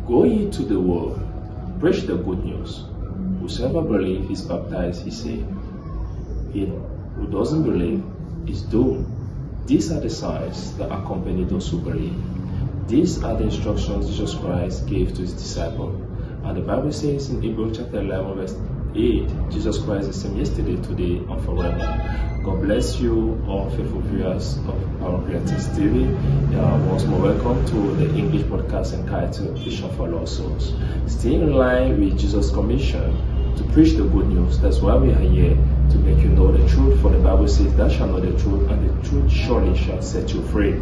Go ye to the world, preach the good news. Whosoever believes is baptized is saved. He who doesn't believe is doomed. These are the signs that accompany those who believe. These are the instructions Jesus Christ gave to his disciples. And the Bible says in Hebrews chapter 11 verse 8, Jesus Christ is the same yesterday, today, and forever. God bless you, all faithful viewers of our Creators TV. Once more, welcome to the English podcast entitled Vision for Lost Souls. Stay in line with Jesus' commission to preach the good news. That's why we are here, to make you know the truth. For the Bible says, "Thou shalt know the truth, and the truth surely shall set you free."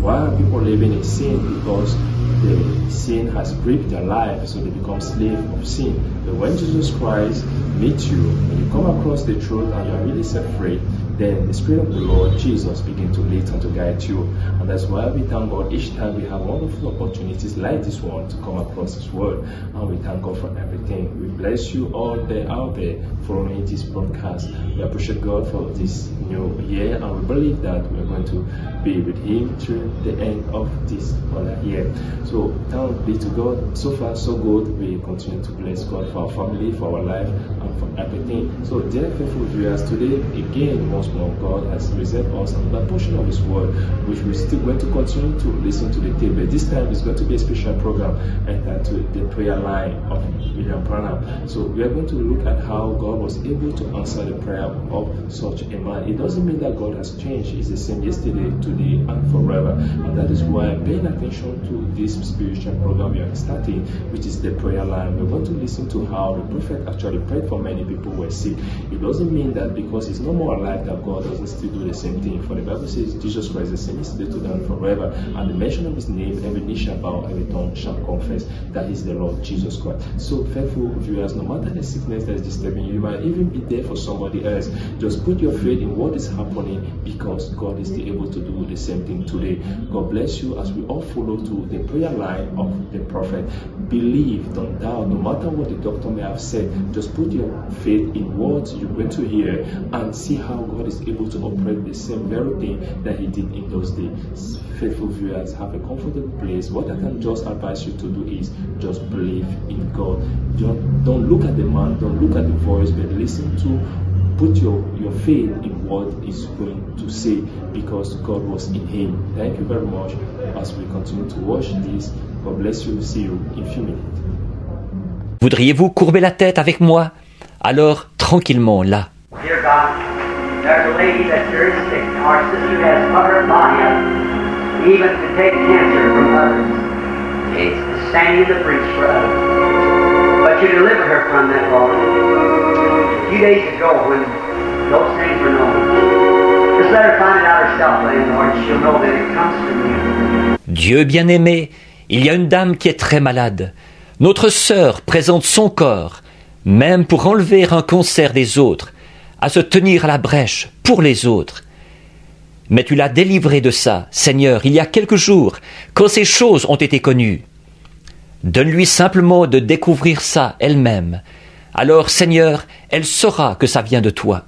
Why are people living in sin? Because the sin has gripped their life, so they become slaves of sin. But when Jesus Christ meets you, when you come across the truth and you are really set free, then the Spirit of the Lord Jesus begins to lead and to guide you. And that's why we thank God each time we have wonderful opportunities like this one to come across His Word. And we thank God for everything. We bless you all there out there following this broadcast. We appreciate God for this new year, and we believe that we are going to be with Him through the end of this other year. So thanks be to God. So far so good. We continue to bless God for our family, for our life, and for everything. So dear faithful viewers, today again once more God has reserved us another portion of His Word, which we're still going to continue to listen to the tape. But this time it's going to be a special program entitled The Prayer Line of William Branham. So we are going to look at how God was able to answer the prayer of such a man. It doesn't mean that God has changed. He's the same yesterday, today, and forever. And that is why paying attention to this spiritual program we are starting, which is the prayer line, we're going to listen to how the prophet actually prayed for many people who were sick. It doesn't mean that because he's no more alive that God doesn't still do the same thing. For the Bible says Jesus Christ is the same yesterday, today, and forever. And the mention of His name, every knee shall bow, every tongue shall confess that He's the Lord Jesus Christ. So faithful viewers, no matter the sickness that is disturbing you, you might even be there for somebody else. Just put your faith in what is happening, because God is still able to do the same thing today. God bless you as we all follow to the prayer line of the prophet. Believe, don't doubt, no matter what the doctor may have said. Just put your faith in what you're going to hear and see how God is able to operate the same very thing that He did in those days. Faithful viewers, have a comfortable place. What I can just advise you to do is just believe in God. Don't look at the man, don't look at the voice, but listen to, put your faith in what He's going to say, because God was in Him. Thank you very much as we continue to watch this. God bless you. See you in a few minutes. Voudriez-vous courber la tête avec moi? Alors, tranquillement, là. Dear God, there's a lady that's very sick. Our sister has put her body up, even to take cancer from others. It's standing in the breach for others. But you delivered her from that, Lord. A few days ago, when those things were known, just let her find it out herself, Lord. She'll know that it comes from you. Dieu bien-aimé, il y a une dame qui est très malade. Notre sœur présente son corps, même pour enlever un cancer des autres, à se tenir à la brèche pour les autres. Mais tu l'as délivrée de ça, Seigneur, il y a quelques jours, quand ces choses ont été connues. Donne-lui simplement de découvrir ça elle-même. Alors, Seigneur, elle saura que ça vient de toi.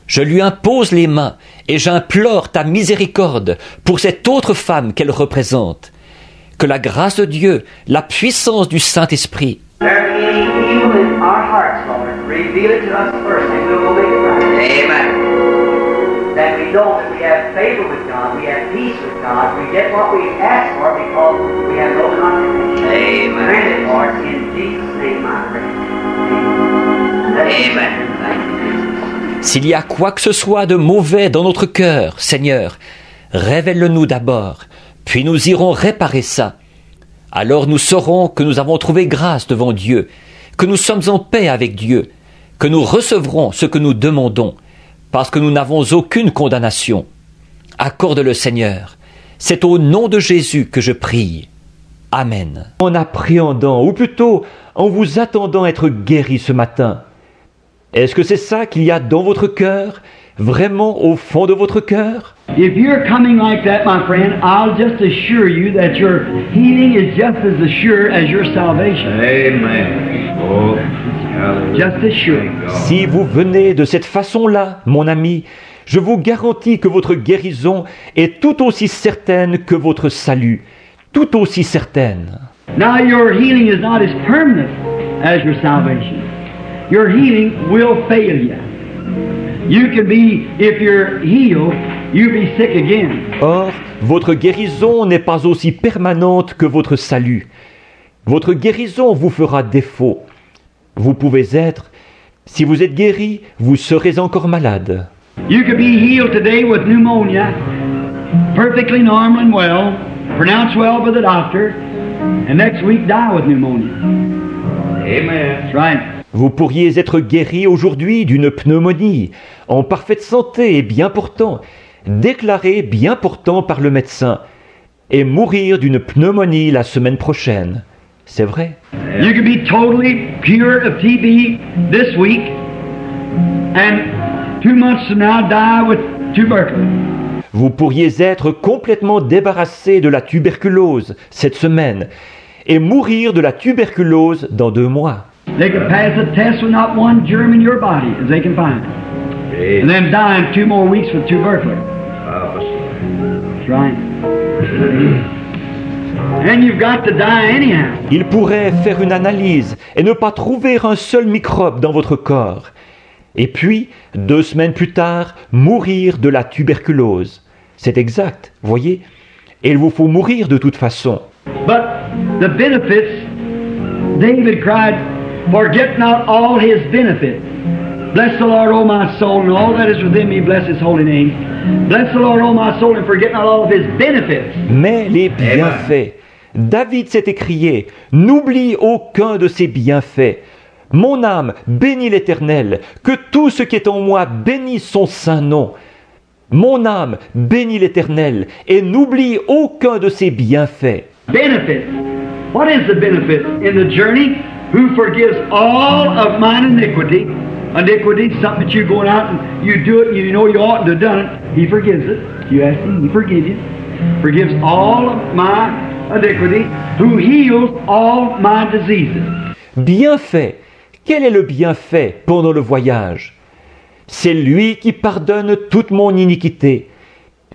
Je lui impose les mains et j'implore ta miséricorde pour cette autre femme qu'elle représente. Que la grâce de Dieu, la puissance du Saint-Esprit, that we know that we have favor with God, we have peace with God, we get what we ask for because we have no condemnation. Amen. Grant it, Lord, in Jesus' name I pray. Amen. S'il y a quoi que ce soit de mauvais dans notre cœur, Seigneur, révèle-le-nous d'abord, puis nous irons réparer ça. Alors nous saurons que nous avons trouvé grâce devant Dieu, que nous sommes en paix avec Dieu, que nous recevrons ce que nous demandons, parce que nous n'avons aucune condamnation. Accorde-le, Seigneur. C'est au nom de Jésus que je prie. Amen. En appréhendant, ou plutôt en vous attendant à être guéri ce matin, est-ce que c'est ça qu'il y a dans votre cœur, vraiment au fond de votre cœur? If you're coming like that, my friend, I'll just assure you that your healing is just as assured as your salvation. Amen. Oh, just as sure. Si vous venez de cette façon-là, mon ami, je vous garantis que votre guérison est tout aussi certaine que votre salut, tout aussi certaine. Now your healing is not as permanent as your salvation. Your healing will fail you. You can be, if you're healed, you'll be sick again. Or, votre guérison n'est pas aussi permanente que votre salut. Votre guérison vous fera défaut. Vous pouvez être, si vous êtes guéri, vous serez encore malade. You could be healed today with pneumonia, perfectly normal and well, pronounced well by the doctor, and next week die with pneumonia. Amen. That's right. Vous pourriez être guéri aujourd'hui d'une pneumonie, en parfaite santé et bien portant, déclaré bien portant par le médecin, et mourir d'une pneumonie la semaine prochaine. C'est vrai. You could be totally pure of TB this week, and 2 months from now die with tuberculosis. Vous pourriez être complètement débarrassé de la tuberculose cette semaine, et mourir de la tuberculose dans 2 mois. They could pass a test with not one germ in your body as they can find, and then die in 2 more weeks with tuberculosis. That's right. And you've got to die anyhow. Il pourrait faire une analyse et ne pas trouver un seul microbe dans votre corps. Et puis, 2 semaines plus tard, mourir de la tuberculose. C'est exact, voyez. Et il vous faut mourir de toute façon. But the benefits, David cried, forget not all his benefits. Bless the Lord, O my soul, and all that is within me, bless his holy name. Bless the Lord, O my soul, and forget not all of his benefits. Mais les bienfaits. David s'est écrié, n'oublie aucun de ses bienfaits. Mon âme, bénis l'Éternel, que tout ce qui est en moi bénisse son saint nom. Mon âme, bénis l'Éternel, et n'oublie aucun de ses bienfaits. Benefit. What is the benefit in the journey? Who forgives all of mine iniquity? Iniquity is something that you're going out and you do it and you know you oughtn't to have done it. He forgives it. You ask him, he forgives you. Forgives all of my iniquity. Who heals all my diseases. Bienfait. Quel est le bienfait pendant le voyage? C'est lui qui pardonne toute mon iniquité.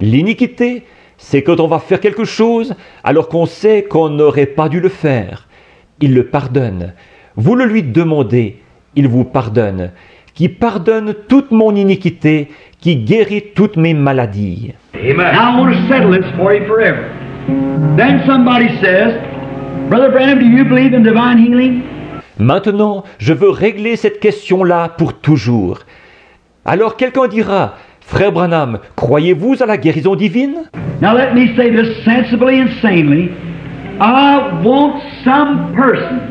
L'iniquité, c'est quand on va faire quelque chose alors qu'on sait qu'on n'aurait pas dû le faire. Il le pardonne. Vous le lui demandez, il vous pardonne. Qui pardonne toute mon iniquité, qui guérit toutes mes maladies. Amen. Now I want to settle this for you forever. Then somebody says, Brother Branham, do you believe in divine healing? Maintenant, je veux régler cette question-là pour toujours. Alors quelqu'un dira, Frère Branham, croyez-vous à la guérison divine? Now let me say this sensibly and sanely. I want some person,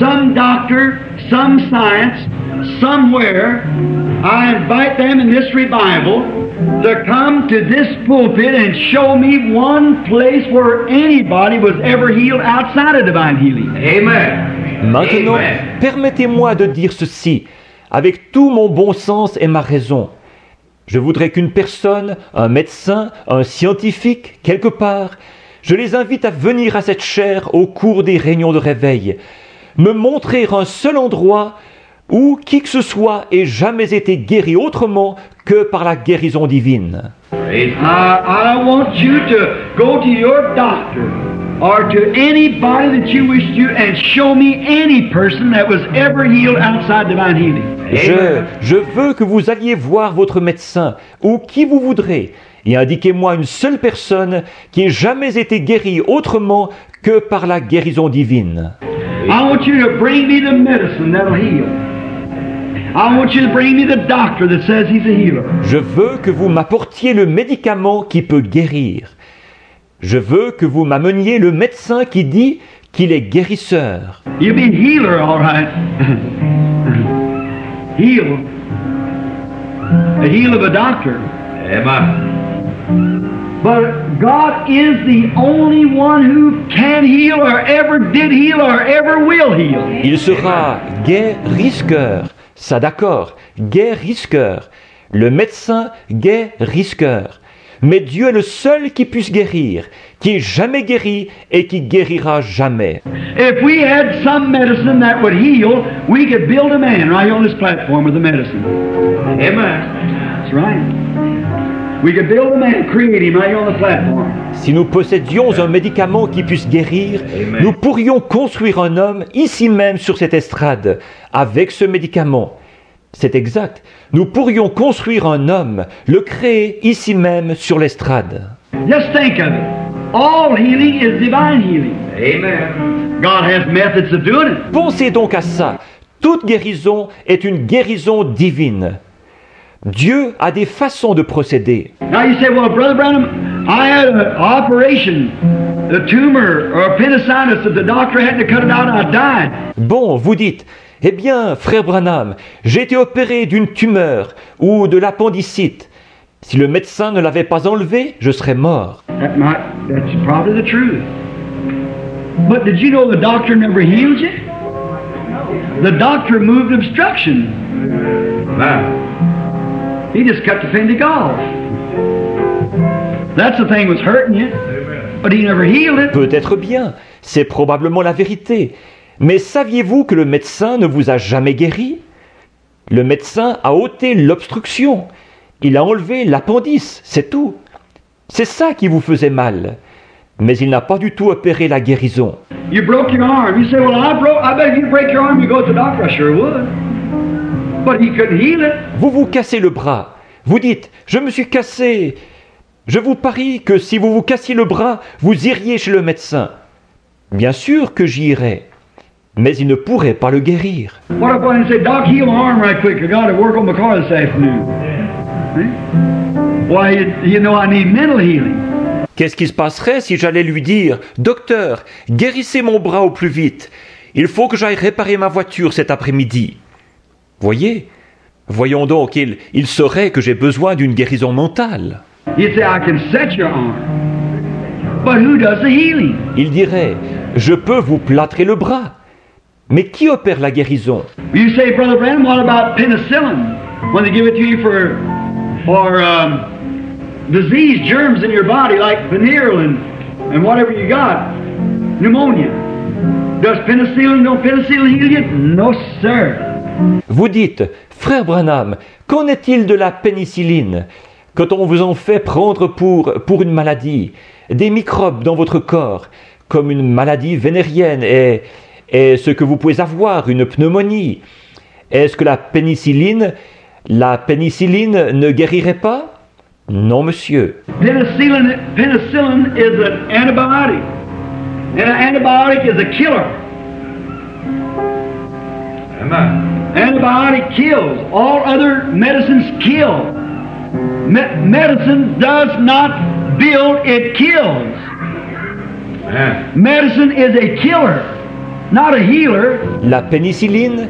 some doctor, some science, somewhere, I invite them in this revival to come to this pulpit and show me one place where anybody was ever healed outside of divine healing. Amen. Maintenant, Amen. permettez-moi de dire ceci, avec tout mon bon sens et ma raison. Je voudrais qu'une personne, un médecin, un scientifique, quelque part, je les invite à venir à cette chaire au cours des réunions de réveil, me montrer un seul endroit où qui que ce soit ait jamais été guéri autrement que par la guérison divine. I want you to go to your doctor or to anybody that you wish to and show me any person that was ever healed outside divine healing. Je veux que vous alliez voir votre médecin ou qui vous voudrez et indiquez-moi une seule personne qui ait jamais été guérie autrement que par la guérison divine. I want you to bring me the medicine that'll heal. I want you to bring me the doctor that says he's a healer. Je veux que vous m'apportiez le médicament qui peut guérir. Je veux que vous m'ameniez le médecin qui dit qu'il est guérisseur. You'll be a healer, all right. Heal. A heal of a doctor. Amen. But God is the only one who can heal or ever did heal or ever will heal. Il sera guérisqueur. Ça d'accord, guérisqueur. Le médecin guérisqueur. mais Dieu est le seul qui puisse guérir, qui est jamais guéri et qui guérira jamais. If we had some medicine that would heal, we could build a man right here on this platform with the medicine. Amen. That's right. We could build a man, create him right here on the platform. Si nous possédions un médicament qui puisse guérir, nous pourrions construire un homme ici même sur cette estrade, avec ce médicament. C'est exact. Nous pourrions construire un homme, le créer ici même sur l'estrade. Just think of it. All healing is divine healing. Amen. God has methods of doing it. Pensez donc à ça. Toute guérison est une guérison divine. Dieu a des façons de procéder. Now you say, well, Brother Branham, I had an operation, a tumor or appendicitis, that the doctor had to cut it out and I died. Bon, vous dites, eh bien, frère Branham, j'ai été opéré d'une tumeur ou de l'appendicite. Si le médecin ne l'avait pas enlevé, je serais mort. That's probably the truth. But did you know the doctor never healed you? The doctor moved obstruction. He just cut the appendix off. That's the thing was hurting you, but he never healed it. Peut-être bien, c'est probablement la vérité. Mais saviez-vous que le médecin ne vous a jamais guéri? Le médecin a ôté l'obstruction. Il a enlevé l'appendice, c'est tout. C'est ça qui vous faisait mal. Mais il n'a pas du tout opéré la guérison. You broke your arm. You say, well, I bet if you break your arm, you go to the doctor. I sure would. But he couldn't heal it. Vous vous cassez le bras. Vous dites, je me suis cassé. Je vous parie que si vous vous cassiez le bras, vous iriez chez le médecin. Bien sûr que j'y irais. Mais il ne pourrait pas le guérir. What if I say, Doc, heal my arm right quick. I got to work on my car this afternoon. Why, you know I need mental healing. Qu'est-ce qui se passerait si j'allais lui dire, docteur, guérissez mon bras au plus vite. Il faut que j'aille réparer ma voiture cet après-midi. Voyez, voyons donc, il saurait que j'ai besoin d'une guérison mentale. He'd say, I can set your arm. But who does the healing? Il dirait, je peux vous plâtrer le bras. Mais qui opère la guérison? You say, Brother Branham, what about penicillin? When they give it to you for disease germs in your body like venereal and whatever you got, pneumonia. Does penicillin heal you? No, sir. Vous dites, frère Branham, qu'en est-il de la pénicilline? Quand on vous en fait prendre pour une maladie, des microbes dans votre corps, comme une maladie vénérienne et ce que vous pouvez avoir, une pneumonie, est-ce que la pénicilline ne guérirait pas? Non, monsieur. Penicillin is an antibiotic. And an antibiotic is a killer. Antibiotic kills. All other medicines kill. Medicine does not build, it kills. Medicine is a killer, not a healer. La pénicilline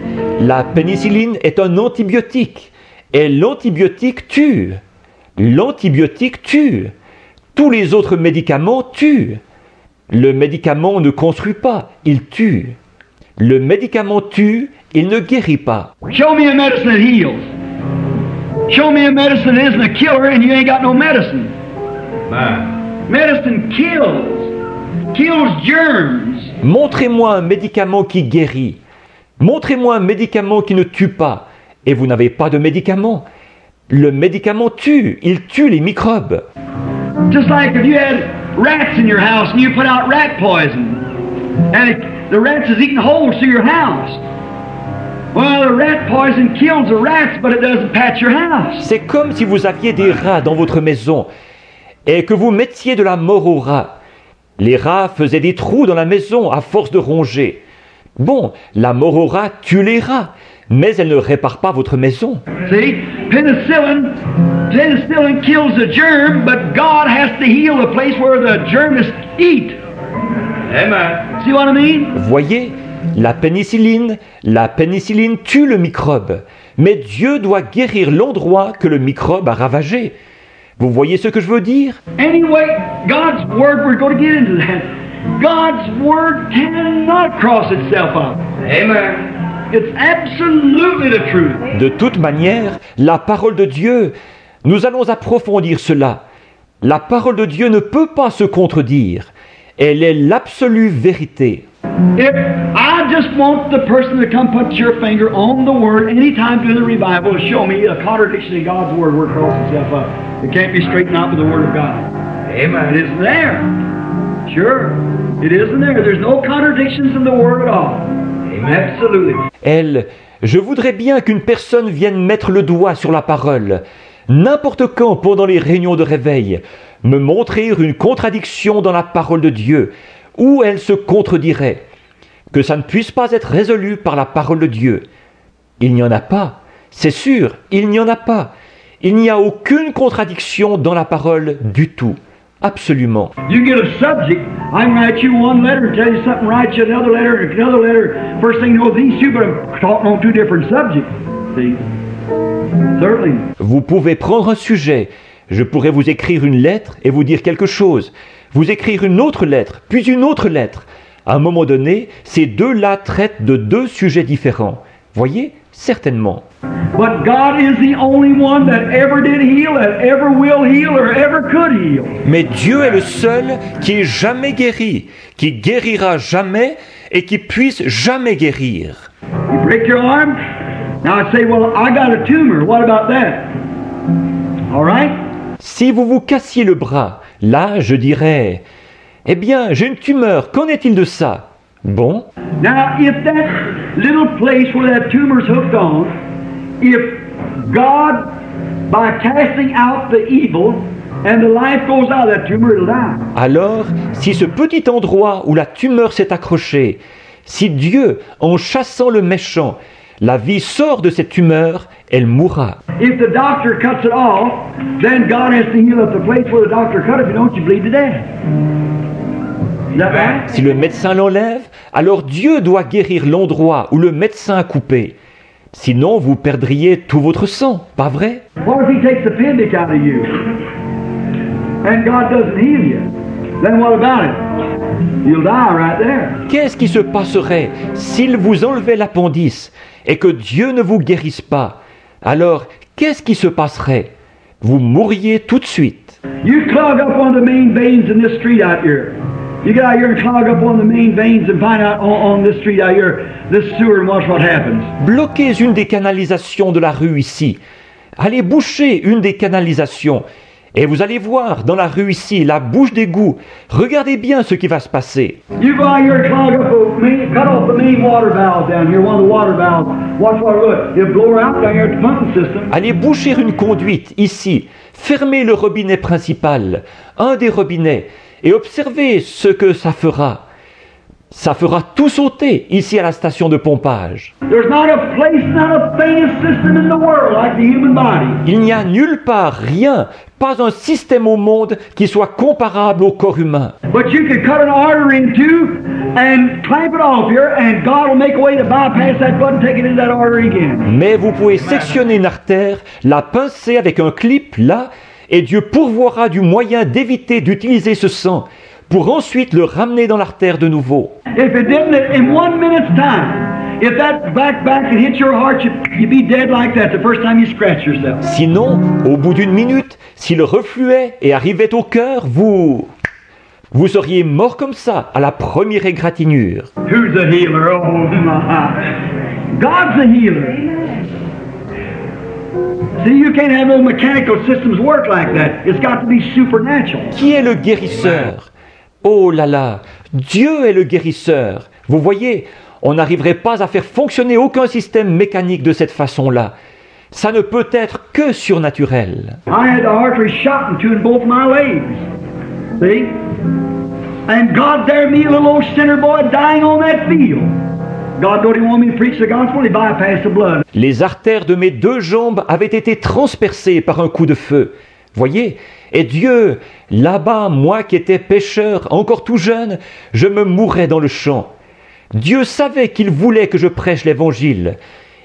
est un antibiotique. Et l'antibiotique tue. L'antibiotique tue. Tous les autres médicaments tuent. Le médicament ne construit pas, il tue. Le médicament tue, il ne guérit pas. Show me a medicine that heals. Show me a medicine that isn't a killer and you ain't got no medicine. Medicine kills germs. Montrez-moi un médicament qui guérit. Montrez-moi un médicament qui ne tue pas. Et vous n'avez pas de médicament. Le médicament tue, il tue les microbes. Just like if you had rats in your house and you put out rat poison, and the rats is eating holes through your house. Well, the rat poison kills the rats, but it doesn't patch your house. C'est comme si vous aviez des rats dans votre maison et que vous mettiez de la mort aux rats. Les rats faisaient des trous dans la maison à force de ronger. Bon, la mort aux rats tue les rats, mais elle ne répare pas votre maison. See, penicillin kills the germ, but God has to heal the place where the germs eat. Amen. See what I mean? Voyez, la pénicilline tue le microbe, mais Dieu doit guérir l'endroit que le microbe a ravagé. Vous voyez ce que je veux dire? Anyway, God's Word, we're going to get into that. God's Word cannot cross itself up. Amen. It's absolutely the truth. De toute manière, la parole de Dieu, nous allons approfondir cela. La parole de Dieu ne peut pas se contredire. Elle est l'absolue vérité. If I just want the person to come put your finger on the Word anytime during the revival to show me a contradiction in God's Word where it calls itself up. It can't be straightened out with the Word of God. Amen. It isn't there. Sure. It isn't there. There's no contradictions in the Word at all. Amen. Absolutely. Je voudrais bien qu'une personne vienne mettre le doigt sur la parole, n'importe quand pendant les réunions de réveil, me montrer une contradiction dans la parole de Dieu, où elle se contredirait, que ça ne puisse pas être résolu par la parole de Dieu. Il n'y en a pas, c'est sûr, il n'y en a pas. Il n'y a aucune contradiction dans la parole du tout, absolument. You get a subject, I can write you one letter and tell you something, write you another letter. First thing you know, these two are talking on two different subjects. See? Certainly. Vous pouvez prendre un sujet, je pourrais vous écrire une lettre et vous dire quelque chose, vous écrire une autre lettre, puis une autre lettre. À un moment donné, ces deux-là traitent de deux sujets différents. Voyez? Certainement. But God is the only one that ever did heal, that ever will heal, or ever could heal. Mais Dieu est le seul qui ait jamais guéri, qui guérira jamais et qui puisse jamais guérir. You break your arm, now I say, well, I got a tumor. What about that? All right? Si vous vous cassiez le bras, là, je dirais, eh bien, j'ai une tumeur, qu'en est-il de ça? Bon. Now, if that little place where that tumor's hooked on, if God, by casting out the evil, and the life goes out of that tumor, it'll die. Alors, si ce petit endroit où la tumeur s'est accrochée, si Dieu, en chassant le méchant, la vie sort de cette tumeur, elle mourra. If the doctor cuts it off, then God has to heal up the place where the doctor cut it. If you don't, you bleed to death. Is that right? Si le médecin l'enlève, alors Dieu doit guérir l'endroit où le médecin a coupé. Sinon, vous perdriez tout votre sang, pas vrai? What if he takes the appendix out of you and God doesn't heal you? Then what about it? You'll die right there. Qu'est-ce qui se passerait s'il vous enlevait l'appendice et que Dieu ne vous guérisse pas? Alors, qu'est-ce qui se passerait? Vous mourriez tout de suite. You clog up one of the main veins in this street out here. You get out here and clog up one of the main veins and find out on this street out here, this sewer, and watch what happens. Bloquez une des canalisations de la rue ici. Allez boucher une des canalisations. Et vous allez voir dans la rue ici, la bouche d'égout. Regardez bien ce qui va se passer. You go out here and clog up cut off the main water valve down here, one of the water valves. Watch what it does. It'll blow her out down here at the pumping system. Allez boucher une conduite ici. Fermez le robinet principal, un des robinets, et observez ce que ça fera. Ça fera tout sauter ici à la station de pompage. There's not a place, not a famous system in the world like the human body. Il n'y a nulle part rien, pas un système au monde qui soit comparable au corps humain. But you can cut an artery in two and clamp it off here, and God will make a way to bypass that blood and take it into that artery again. Mais vous pouvez sectionner une artère, la pincer avec un clip là, et Dieu pourvoira du moyen d'éviter d'utiliser ce sang pour ensuite le ramener dans l'artère de nouveau. If it didn't, in 1 minute's time, if that back could hit your heart, you'd be dead like that the first time you scratch yourself. Sinon, au bout d'une minute, si le refluait et arrivait au cœur, vous seriez mort comme ça à la première égratignure. Who's the healer? Oh my! God's the healer. See, you can't have no mechanical systems work like that. It's got to be supernatural. Qui est le guérisseur? Oh là là, Dieu est le guérisseur. Vous voyez, on n'arriverait pas à faire fonctionner aucun système mécanique de cette façon-là. Ça ne peut être que surnaturel. I had the artery shot into in both my legs. See? And God there, me, a little old sinner boy, dying on that field. God don't even want me to preach the gospel, he bypassed the blood. Les artères de mes deux jambes avaient été transpercées par un coup de feu. Voyez? Et Dieu, là-bas, moi qui étais pécheur, encore tout jeune, je me mourais dans le champ. Dieu savait qu'il voulait que je prêche l'évangile.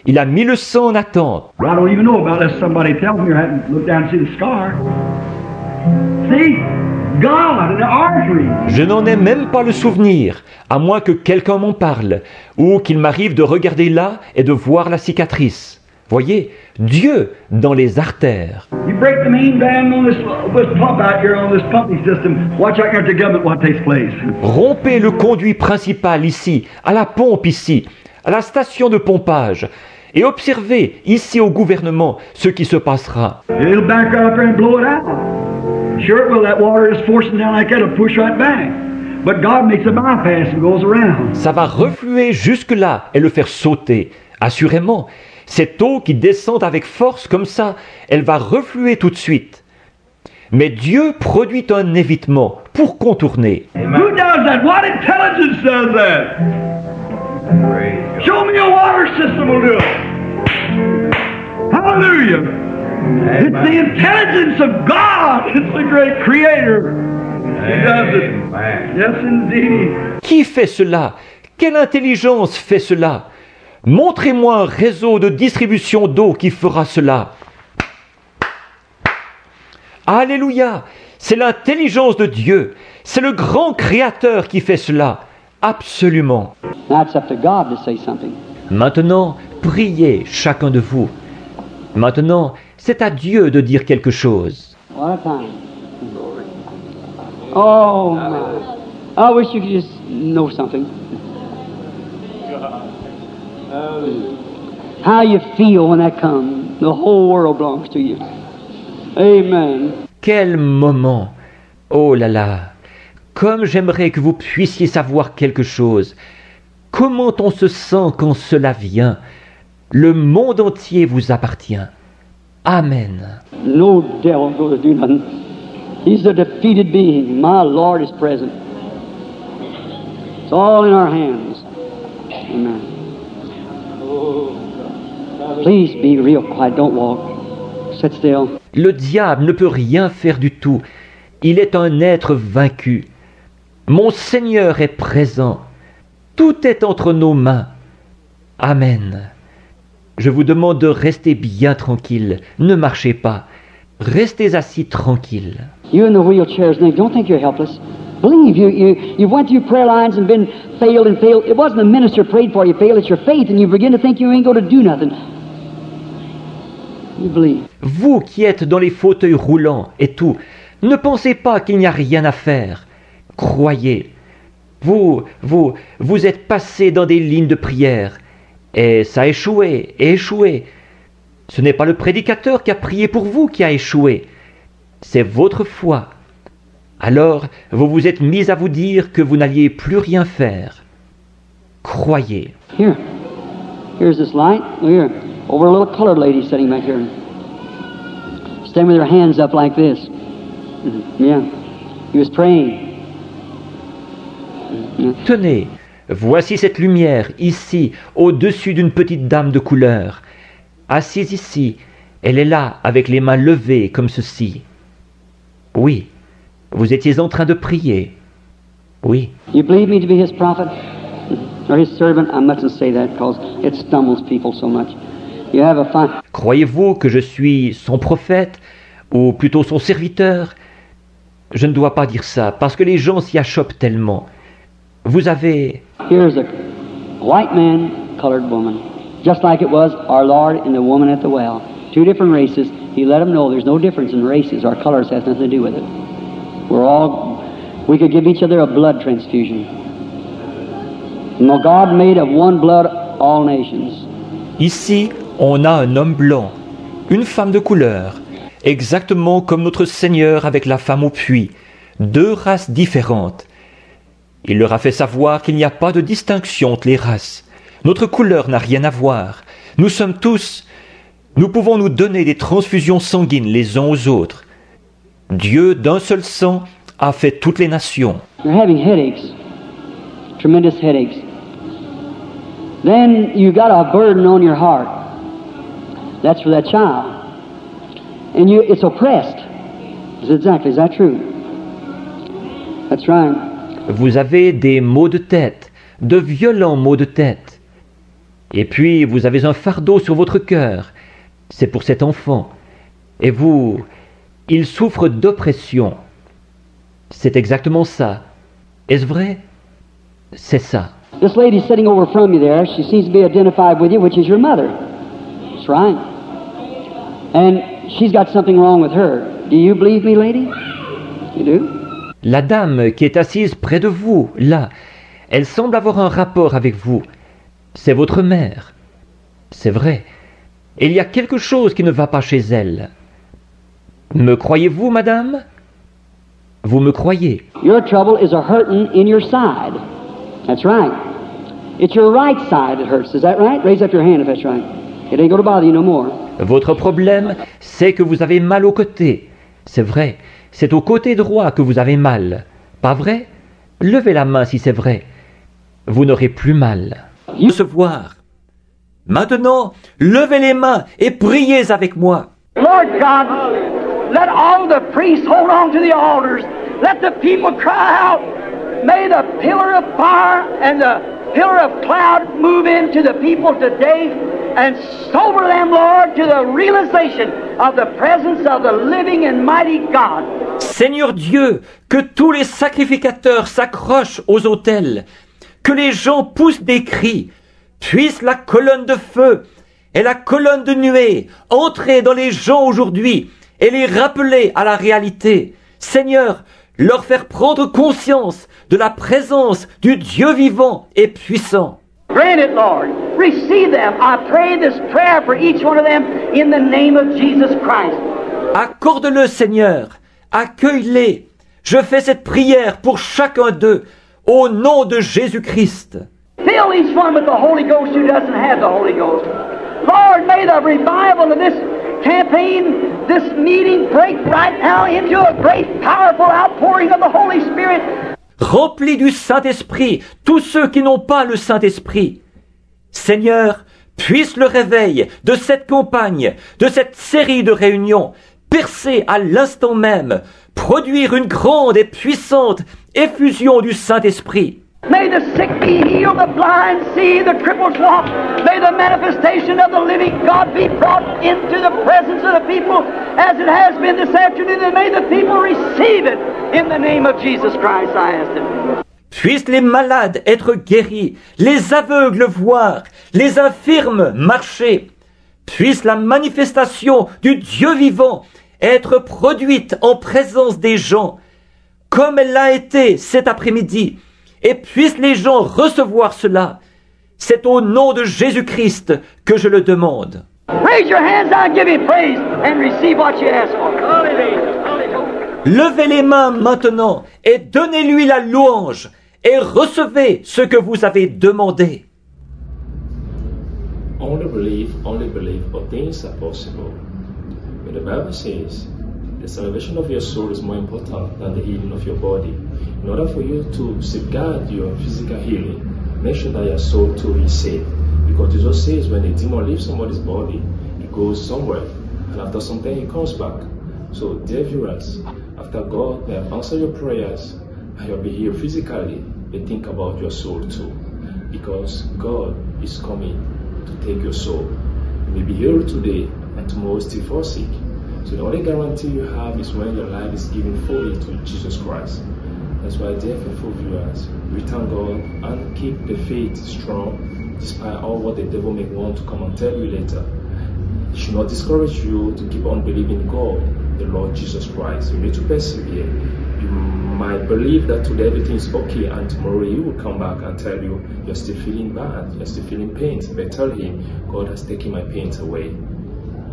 Il a mis le sang en attente. I don't even know about it unless somebody tells me or I have to look down and see the scar. See? God and the artery. Je n'en ai même pas le souvenir, à moins que quelqu'un m'en parle, ou qu'il m'arrive de regarder là et de voir la cicatrice. Voyez, Dieu dans les artères. You break the main dam on this pump out here, on this pumping system. Watch out here at the government what takes place. Rompez le conduit principal ici, à la pompe ici, à la station de pompage, et observez ici au gouvernement ce qui se passera. It'll back right up there and blow it out. Sure it will. That water is forcing down like that, it'll push right back. But God makes a bypass and goes around. Ça va refluer jusque-là et le faire sauter. Assurément, cette eau qui descend avec force comme ça, elle va refluer tout de suite. Mais Dieu produit un évitement pour contourner. Who does that? What intelligence does that? Show me a water system will do it. Hallelujah. It's the intelligence of God. It's the great creator. He does it. Yes, indeed. Qui fait cela? Quelle intelligence fait cela? Montrez-moi un réseau de distribution d'eau qui fera cela. Alléluia! C'est l'intelligence de Dieu. C'est le grand Créateur qui fait cela. Absolument. Now it's up to God to say something. Maintenant, priez chacun de vous. Maintenant, c'est à Dieu de dire quelque chose. What a time. Oh, my. I wish you could just know something. How you feel when that comes. The whole world belongs to you. Amen. Quel moment! Oh là là! Comme j'aimerais que vous puissiez savoir quelque chose. Comment on se sent quand cela vient? Le monde entier vous appartient. Amen. No devil going to do nothing. He's a defeated being. My Lord is present. It's all in our hands. Amen. Please be real quiet. Don't walk. Sit still. Le diable ne peut rien faire du tout. Il est un être vaincu. Mon Seigneur est présent. Tout est entre nos mains. Amen. Je vous demande de rester bien tranquille. Ne marchez pas. Restez assis tranquille. You in the wheelchairs, Nick, don't think you're helpless. Believe you went through prayer lines and been failed and failed. It wasn't the minister prayed for you failed, it's your faith, and you begin to think you ain't going to do nothing. You believe. Vous qui êtes dans les fauteuils roulants et tout, ne pensez pas qu'il n'y a rien à faire. Croyez. Vous êtes passé dans des lignes de prière. Et ça a échoué, et échoué. Ce n'est pas le prédicateur qui a prié pour vous qui a échoué. C'est votre foi. Alors, vous vous êtes mis à vous dire que vous n'alliez plus rien faire. Croyez. Here's this light. Look here. Over a little colored lady sitting back here. Standing with her hands up like this. Yeah. He was praying. Tenez, voici cette lumière ici, au-dessus d'une petite dame de couleur. Assise ici, elle est là avec les mains levées comme ceci. Oui, vous étiez en train de prier. Oui. You believe me to be his prophet? Or his servant? I mustn't say that because it stumbles people so much. You have a fine... Croyez-vous que je suis son prophète, ou plutôt son serviteur? Je ne dois pas dire ça, parce que les gens s'y achoppent tellement. Vous avez... Here's a white man, colored woman. Just like it was our Lord and the woman at the well. Two different races. He let them know there's no difference in races. Our colors has nothing to do with it. We could give each other a blood transfusion. God made of one blood all nations. Ici, on a un homme blanc, une femme de couleur, exactement comme notre Seigneur avec la femme au puits, deux races différentes. Il leur a fait savoir qu'il n'y a pas de distinction entre les races. Notre couleur n'a rien à voir. Nous sommes tous... Nous pouvons nous donner des transfusions sanguines les uns aux autres. Dieu, d'un seul sang, a fait toutes les nations. You're having headaches, tremendous headaches. Then you got a burden on your heart. That's for that child. And it's oppressed. Is that true? That's right. Vous avez des maux de tête, de violents maux de tête. Et puis, vous avez un fardeau sur votre cœur. C'est pour cet enfant. Et vous, il souffre d'oppression. C'est exactement ça. Est-ce vrai? C'est ça. This lady sitting over from you there, she seems to be identified with you, which is your mother. That's right. And she's got something wrong with her. Do you believe me, lady? You do? La dame qui est assise près de vous, là, elle semble avoir un rapport avec vous. C'est votre mère. C'est vrai. Il y a quelque chose qui ne va pas chez elle. Me croyez-vous, madame? Vous me croyez? Your trouble is a hurting in your side. That's right. It's your right side that hurts. Is that right? Raise up your hand if that's right. It ain't going to bother you no more. Votre problème, c'est que vous avez mal au côté. C'est vrai. C'est au côté droit que vous avez mal. Pas vrai? Levez la main si c'est vrai. Vous n'aurez plus mal. Recevoir. Maintenant, levez les mains et priez avec moi. Lord God, let all the priests hold on to the altars. Let the people cry out. May the pillar of fire and the pillar of cloud move into the people today and sober them, Lord, to the realization of the presence of the living and mighty God. Seigneur Dieu, que tous les sacrificateurs s'accrochent aux autels, que les gens poussent des cris, puisse la colonne de feu et la colonne de nuée entrer dans les gens aujourd'hui et les rappeler à la réalité. Seigneur, leur faire prendre conscience de la présence du Dieu vivant et puissant. Grant it, Lord. Receive them. I pray this prayer for each one of them in the name of Jesus Christ. Accorde-le, Seigneur. Accueille-les. Je fais cette prière pour chacun d'eux, au nom de Jésus-Christ. Fill each one with the Holy Ghost who doesn't have the Holy Ghost. Lord, may the revival of this campaign, this meeting break right now into a great, powerful outpouring of the Holy Spirit. Remplis du Saint-Esprit tous ceux qui n'ont pas le Saint-Esprit. Seigneur, puisse le réveil de cette campagne, de cette série de réunions, percer à l'instant même, produire une grande et puissante effusion du Saint-Esprit. May the sick be healed, the blind see, the cripples walk. May the manifestation of the living God be brought into the presence of the people as it has been this afternoon, and may the people receive it in the name of Jesus Christ, I ask it. Puissent les malades être guéris, les aveugles voir, les infirmes marcher. Puisse la manifestation du Dieu vivant être produite en présence des gens, comme elle l'a été cet après-midi. Et puissent les gens recevoir cela. C'est au nom de Jésus-Christ que je le demande. Raise your hands, I'll give you praise and receive what you ask for. Levez les mains maintenant et donnez-lui la louange et recevez ce que vous avez demandé. Only believe, all things are possible. But the Bible says, the salvation of your soul is more important than the healing of your body. In order for you to safeguard your physical healing, make sure that your soul too is saved. Because Jesus says when a demon leaves somebody's body, it goes somewhere, and after some time it comes back. So, dear viewers, after God may have answered your prayers and you'll be healed physically, but think about your soul too. Because God is coming to take your soul. You may be healed today, and tomorrow still fall sick. So the only guarantee you have is when your life is given fully to Jesus Christ. That's why, dear faithful viewers, we thank God and keep the faith strong despite all what the devil may want to come and tell you later. It should not discourage you to keep on believing God, the Lord Jesus Christ. You need to persevere. You might believe that today everything is okay and tomorrow He will come back and tell you you're still feeling bad, you're still feeling pain. But tell Him, God has taken my pains away.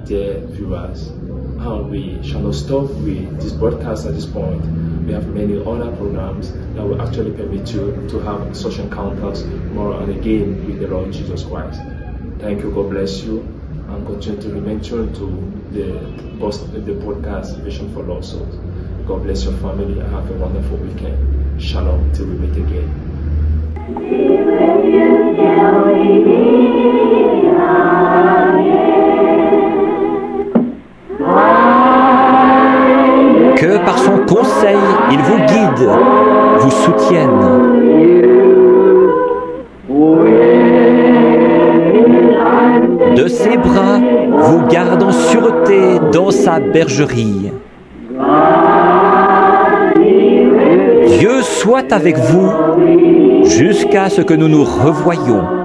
Dear viewers, and we shall not stop with this broadcast at this point. We have many other programs that will actually permit you to have such encounters more and again with the Lord Jesus Christ. Thank you, God bless you, and continue to remain tuned to the podcast Vision for Lost Souls. God bless your family and have a wonderful weekend. Shalom till we meet again. Que par son conseil, il vous guide, vous soutienne. De ses bras, vous garde en sûreté dans sa bergerie. Dieu soit avec vous jusqu'à ce que nous nous revoyions.